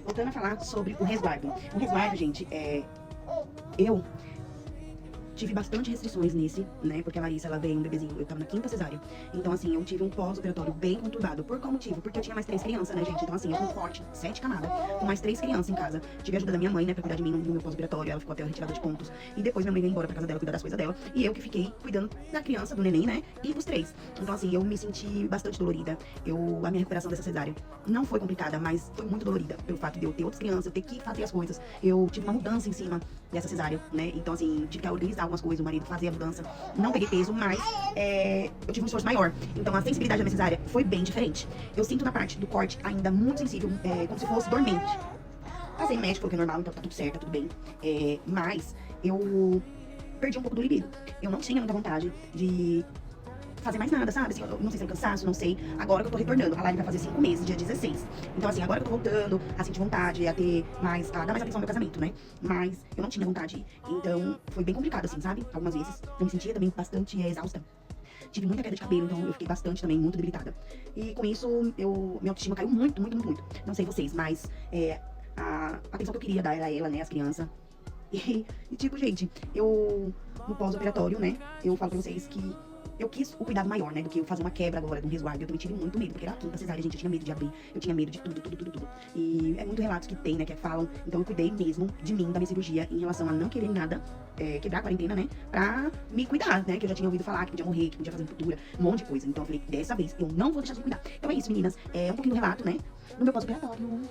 voltando a falar sobre o resguardo. O resguardo, gente, eu tive bastante restrições nesse, né? Porque a Larissa, ela veio um bebezinho, eu tava na 5ª cesárea. Então, assim, eu tive um pós-operatório bem conturbado. Por qual motivo? Porque eu tinha mais 3 crianças, né, gente? Então, assim, eu com corte, 7 camadas, com mais 3 crianças em casa. Tive a ajuda da minha mãe, né, pra cuidar de mim no meu pós-operatório. Ela ficou até a retirada de pontos. E depois minha mãe veio embora pra casa dela, cuidar das coisas dela. E eu que fiquei cuidando da criança, do neném, né? E dos 3. Então, assim, eu me senti bastante dolorida. A minha recuperação dessa cesárea não foi complicada, mas foi muito dolorida. Pelo fato de eu ter outras crianças, eu ter que fazer as coisas. Eu tive uma mudança em cima dessa cesárea, né? Então, assim, tive que organizar algumas coisas, o marido fazer a mudança. Não peguei peso, mas eu tive um esforço maior. Então, a sensibilidade da minha cesárea foi bem diferente. Eu sinto na parte do corte ainda muito sensível, como se fosse dormente. Passei no médico, falou que é normal, então tá tudo certo, tá tudo bem. Mas eu perdi um pouco do libido. Eu não tinha muita vontade de fazer mais nada, sabe? Assim, eu não sei se é cansaço, não sei. Agora que eu tô retornando, a live vai fazer 5 meses, dia 16. Então, assim, agora que eu tô voltando a sentir vontade, a ter mais, a dar mais atenção ao meu casamento, né? Mas eu não tinha vontade. Então, foi bem complicado, assim, sabe? Algumas vezes. Eu me sentia também bastante exausta. Tive muita queda de cabelo, então eu fiquei bastante também, muito debilitada. E com isso, minha autoestima caiu muito, muito, muito, muito. Não sei vocês, mas a atenção que eu queria dar era ela, né? As crianças. E tipo, gente, no pós-operatório, né? Eu falo pra vocês que eu quis o cuidado maior, né, do que eu fazer uma quebra agora, de um resguardo. Eu também tive muito medo, porque era a 5ª cesárea, gente, eu tinha medo de abrir, eu tinha medo de tudo, tudo, tudo, tudo. E é muito relatos que tem, né, que falam. Então eu cuidei mesmo de mim, da minha cirurgia, em relação a não querer nada, quebrar a quarentena, né, pra me cuidar, né, que eu já tinha ouvido falar que podia morrer, que podia fazer ruptura, um monte de coisa. Então eu falei, dessa vez eu não vou deixar de me cuidar. Então é isso, meninas, um pouquinho do relato, né, no meu pós-operatório.